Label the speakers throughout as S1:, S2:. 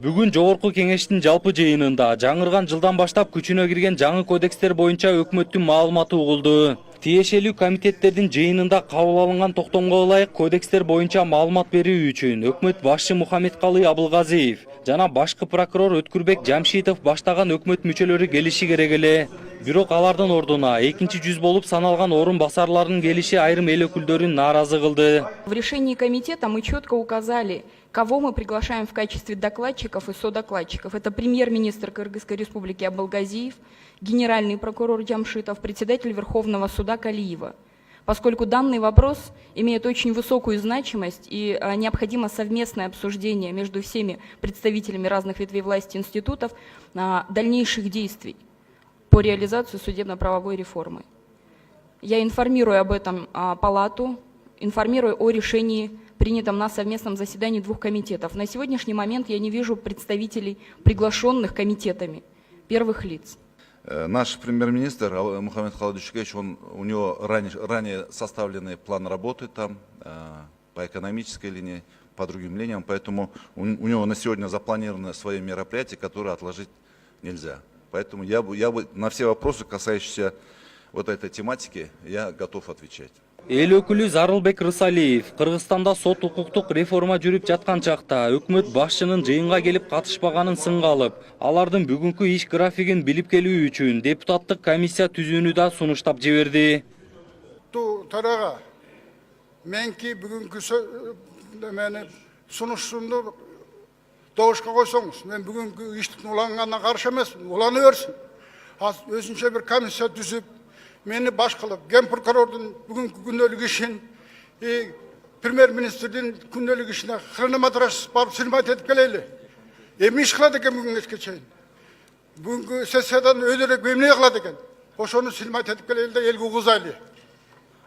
S1: Бүгүн жогорку кеңештин жалпы жыйынында жаңырган жылдан баштап күчүнө кирген жаңы кодекстер боюнча өкмөттүн маалыматы угулду. Тиешелүү комитеттердин жыйынында кабыл алынган токтомго ылайык кодекстер боюнча маалымат берүү үчүн өкмөт башчы Мухаммедкалый Абылгазиев жана башкы прокурор Өткүрбек Жамшитов баштаган өкмөт мүчөлөрү келиши керек эле. Бирок алардын ордуна экинчи жүз болуп саналган орун басарлардын келиши айрым эл өкүлдөрүн нааразы кылды.
S2: В решении комитета мы четко указали, кого мы приглашаем в качестве докладчиков и содокладчиков. Это премьер-министр Кыргызской республики Абылгазиев, генеральный прокурор Джамшитов, председатель Верховного суда Калиева. Поскольку данный вопрос имеет очень высокую значимость и необходимо совместное обсуждение между всеми представителями разных ветвей власти институтов дальнейших действий по реализации судебно-правовой реформы. Я информирую об этом палату, информирую о решении, принятом на совместном заседании двух комитетов. На сегодняшний момент я не вижу представителей, приглашенных комитетами, первых лиц.
S3: Наш премьер-министр Мухаммед Халидович, у него ранее составленный план работы там по экономической линии, по другим линиям, поэтому у него на сегодня запланированы свои мероприятия, которые отложить нельзя. Поэтому я бы на все вопросы, касающиеся вот этой тематики, я готов отвечать.
S1: Эл өкүлү Зарылбек Рысалиев Кыргызстанда сот укуктук реформа жүрүп жаткан чакта өкмөт башчынын жыйынга келип катышпаганын сынга алып, алардын бүгүнкү иш графигин билип келүү үчүн депутаттык комиссия түзүүнү да сунуштап жиберди.
S4: Тарага менки бүгүнкү сунушумду добушка койсоңуз, мен бүгүнкү иштин уланганына каршы эмесмин, улана берсин. Өзүнчө бир комиссия түзүп, мени баш кылып, ген прокурордун бүгүнкү күндөлүк ишин, премьер-министрдин күндөлүк ишине хронометраж барып силмат этип келели. Эми иш кылат экен бүгүн кечке чейин. Бүгүнкү сессиядан өйдөрөөк эмне кылат экен? Ошону силмат этип келели да элге угузайлы.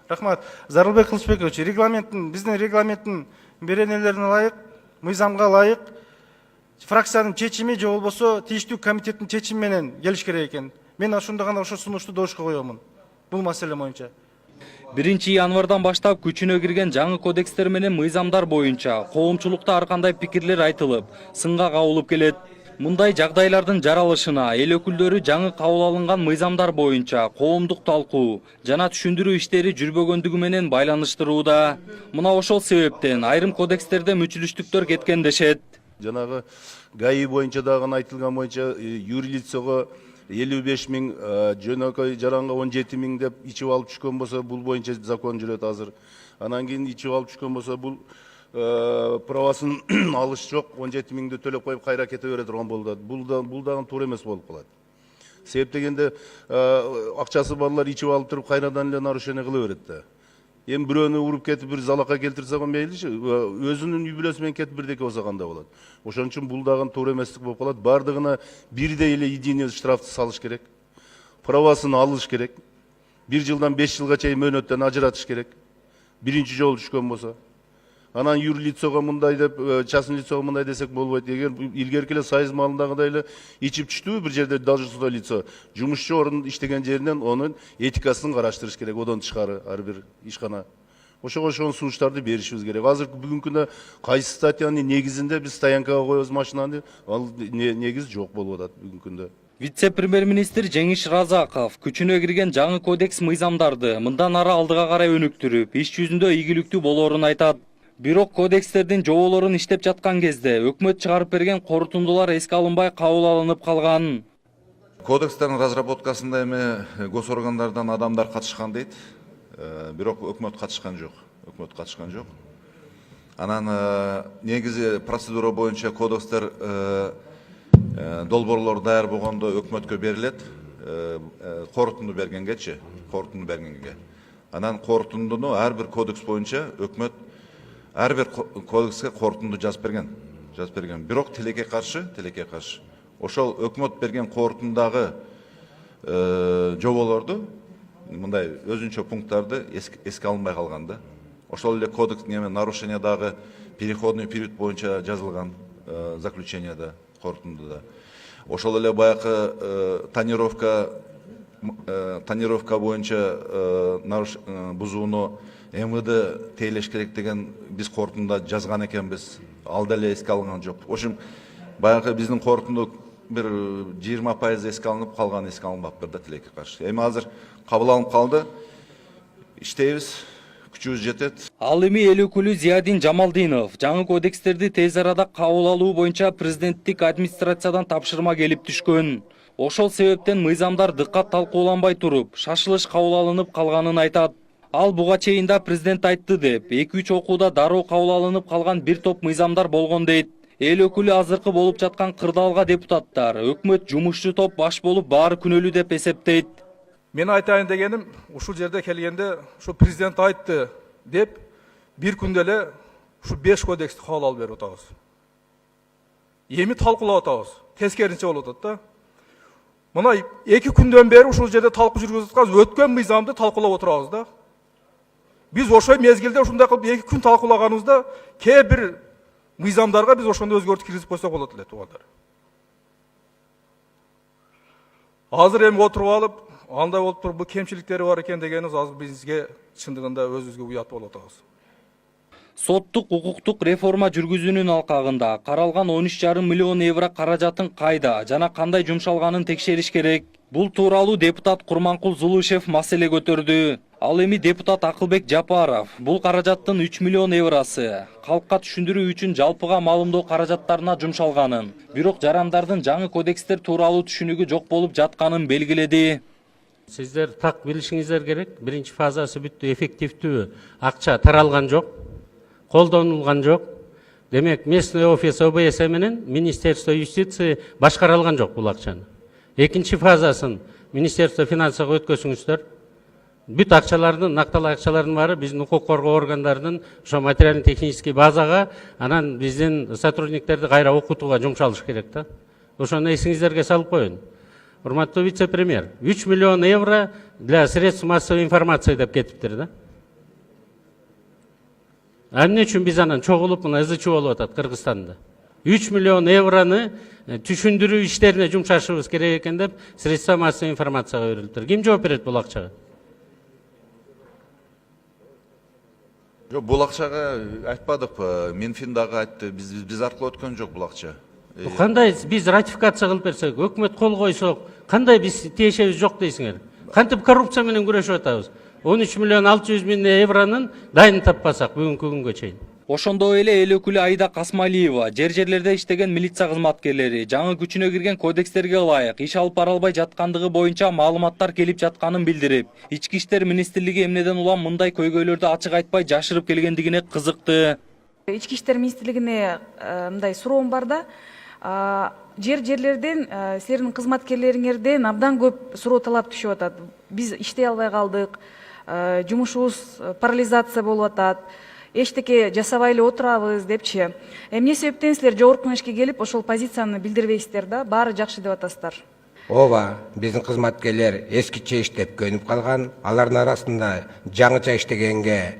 S5: Рахмат. Зарылбек Кылычбекович, биздин регламенттин беренелерине ылайык, мыйзамга ылайык фракциянын чечими же болбосо тийиштүү комитеттин чечими менен келиш керек экен. Мен ошондо гана ошо сунушту добушка коёмун. Бул маселе боюнча.
S1: 1-январдан баштап күчүнө кирген жаңы кодекстер менен мыйзамдар боюнча коомчулукта ар кандай пикирлер айтылып, сынга кабылып келет. Мындай жагдайлардын жаралышына эл өкүлдөрү жаңы кабыл алынган мыйзамдар боюнча коомдук талкуу жана түшүндүрүү иштери жүрбөгөндүгү менен байланыштырууда. Мына ошол себептен айрым кодекстерде мүчүлүштүктөр кеткен дешет.
S6: Жанагы ГАИ боюнча дагы айтылган боюнча юрлицого 55 миң, жөнөкөй жаранга 17 миң деп ичип алып түшкөн болсо, бул боюнча закон жүрөт азыр. Анан кийин ичип алып түшкөн болсо, бул правасын алыш жок, 17 миңди төлөп коюп кайра кете бере турган болот. Бул дагы туура эмес болуп калат. Себеп дегенде акчасы балдар ичип алып туруп кайрадан эле нарушение кыла берет да. Эми бирөөнү уруп кетип бир залакка келтирсе мейличи, өзүнүн үй бүлөсү менен кетип бирдеке болсо кандай болот. Ошон үчүн бул дагы туура эместик болуп калат. Бардыгына бирдей эле единый штрафты салыш керек. Правасын алыш керек. 1 жылдан 5 жылга чейин мөөнөттөн ажыратыш керек. Биринчи жолу түшкөн болсо. Анан юрлицого мындай деп, частный лицого мындай десек болбойт. Эгер илгерки эле сайыз малындагыдай эле ичип түштүбү бир жерде должностной лицо, жумушчу орун иштеген жеринен онун этикасын караштырыш керек, одон тышкары ар бир ишкана. Ошого сунуштарды беришибиз керек. Азыр бүгүнкү күндө кайсы статьянын негизинде биз стоянкага коебуз машинаны, ал негиз жок болуп атат бүгүнкү күндө.
S1: Вице-премьер-министр Жеңиш Разаков күчүнө кирген жаңы кодекс мыйзамдарды мындан ары алдыга карай өнүктүрүп, иш жүзүндө ийгиликтүү болоорун айтат. Бирок кодекстердин жоболорун иштеп жаткан кезде өкмөт чыгарып берген корутундулар эске алынбай кабыл алынып калган.
S3: Кодекстердин разработкасында эми госоргандардан адамдар катышкан дейт. Бирок өкмөт катышкан жок. Анан негизи процедура боюнча кодекстер долбоорлор даяр болгондо өкмөткө берилет. Корутунду бергенге. Анан корутундуну ар бир кодекс боюнча өкмөт ар бир кодекске корутунду жазып берген. Бирок тилекке каршы. Ошол өкмөт берген корутундагы жоболорду, мындай өзүнчө пункттарды эске алынбай калган да. Ошол эле кодекс нарушениядагы переходный период боюнча жазылган заключенияда, корутундуда. Ошол эле баягы тонировка боюнча бузууну МВД тейлеш керек деген биз корутунда жазган экенбиз. Ал деле эске алынган жок. Ошон баягы биздин корутунду бир 20% эске алынып, калганы эске алынбаптыр да тилекке каршы. Эми азыр кабыл алынып калды. Иштейбиз, күчүбүз жетет.
S1: Ал эми эл өкүлү Зиядин Жамалдинов жаңы кодекстерди тез арада кабыл алуу боюнча президенттик администрациядан тапшырма келип түшкөн. Ошол себептен мыйзамдар дыккат талкууланбай туруп, шашылыш кабыл алынып калганын айтат. Ал буга чейин да президент айтты деп, 2-3 окууда дароо кабыл алынып калган бир топ мыйзамдар болгон дейт. Эл өкүлү азыркы болуп жаткан кырдаалга депутаттар, өкмөт жумушчу топ баш болуп баары күнөөлүү деп эсептейт.
S7: Мен айтайын дегеним, ушул жерде келгенде, ушу президент айтты деп, бир күндө эле ушу 5 кодексти кабыл алып берип атабыз. Эми талкуулап атабыз. Тескеринче болуп атат да. Мына 2 күндөн бери ушул жерде талкуу жүргүзүп атканбыз, өткөн мыйзамды талкуулап отурабыз да. Биз ошол мезгилде ушундай кылып 2 күн талкуулаганыбызда кээ бир мыйзамдарга биз ошондой өзгөртүү киргизип койсок болот эле туугандар. Азыр эми отуруп алып, андай болуп туруп, бул кемчиликтери бар экен дегенибиз азыр бизге чындыгында өзүбүзгө уят болуп атабыз.
S1: Соттук укуктук реформа жүргүзүүнүн алкагында каралган 13,5 миллион евро каражатын кайда жана кандай жумшалганын текшериш керек. Бул тууралуу депутат Курманкул Зулушев маселе көтөрдү. Ал эми депутат Акылбек Жапаров бул каражаттын 3 миллион евросы калкка түшүндүрүү үчүн жалпыга маалымдоо каражаттарына жумшалганын, бирок жарандардын жаңы кодекстер тууралуу түшүнүгү жок болуп жатканын белгиледи.
S8: Сиздер так билишиңиздер керек. Биринчи фазасы бүттү, эффективдүү акча таралган жок, колдонулган жок. Демек, местный офис ОБС менен Министерство юстиции башкара алган жок бул акчаны. Экинчи фазасын Министерство финансага өткөзүңүздөр. Бүт акчалардын, накталуу акчалардын баары биздин укук коргоо органдарынын ошо материально технический базага, анан биздин сотрудниктерди кайра окутууга жумшалыш керек да. Ошону эсиңиздерге салып коюн. Урматтуу вице-премьер, 3 миллион евро для средств массовой информации деп кетиптир да. Эмне үчүн биз анан чогулуп мына ызычуу болуп атат Кыргызстанда? 3 миллион евроны түшүндүрүү иштерине жумшашыбыз керек экен деп средства массовой информацияга берилиптир. Ким жооп берет бул акчага?
S3: Жок, бул акчага айтпадык, Минфин дагы айтты, биз аркылуу өткөн жок бул акча.
S8: Кандай биз ратификация кылып берсек, өкмөт кол койсок, кандай биз тиешебиз жок дейсиңер? Кантип коррупция менен күрөшүп атабыз? 13 миллион 600 миң евронун дайын таппасак бүгүнкү күнгө чейин.
S1: Ошондой эле эл өкүлү Аида Касмалиева жерлерде иштеген милиция кызматкерлери жаңы күчүнө кирген кодекстерге ылайык иш алып бара албай жаткандыгы боюнча маалыматтар келип жатканын билдирип, Ички иштер министрлиги эмнеден улам мындай көйгөйлөрдү ачык айтпай жашырып келгендигине кызыкты.
S9: Ички иштер министрлигине мындай суроом бар да. Жерлерден силердин кызматкерлериңерден абдан көп суроо талап түшүп атат. Биз иштей албай калдык, жумушубуз парализация болуп атат. Эчтеке жасабай эле отурабыз депчи. Эмне себептен силер жогорку кеңешке келип ошол позицияны билдирбейсиздер да? Баары жакшы деп атасыздар.
S10: Ооба, биздин кызматкерлер эскиче иштеп көнүп калган. Алардын арасында жаңыча иштегенге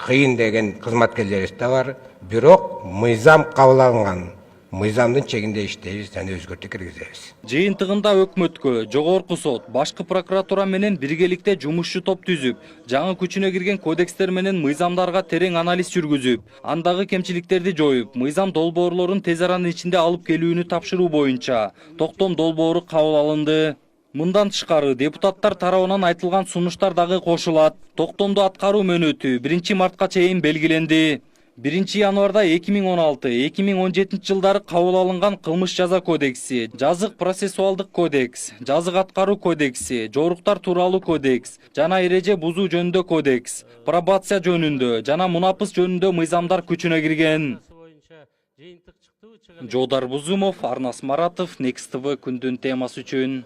S10: кыйын деген кызматкерлерибиз да бар. Бирок мыйзам кабыл алынган. Мыйзамдын чегинде иштейбиз жана өзгөртүү киргизебиз.
S1: Жыйынтыгында өкмөткө, жогорку сот, башкы прокуратура менен биргеликте жумушчу топ түзүп, жаңы күчүнө кирген кодекстер менен мыйзамдарга терең анализ жүргүзүп, андагы кемчиликтерди жоюп, мыйзам долбоорлорун тез аранын ичинде алып келүүнү тапшыруу боюнча токтом долбоору кабыл алынды. Мындан тышкары депутаттар тарабынан айтылган сунуштар дагы кошулат. Токтомду аткаруу мөөнөтү 1 мартка чейин белгиленди. 1 январда 2016-2017 жылдары кабыл алынган кылмыш жаза кодекси, жазык процессуалдык кодекс, жазык аткаруу кодекси, жоруктар тууралуу кодекс жана эреже бузуу жөнүндө кодекс, пробация жөнүндө жана мунапыс жөнүндө мыйзамдар күчүнө кирген. Жодар Бузумов, Арнас Маратов, Next TV күндүн темасы үчүн.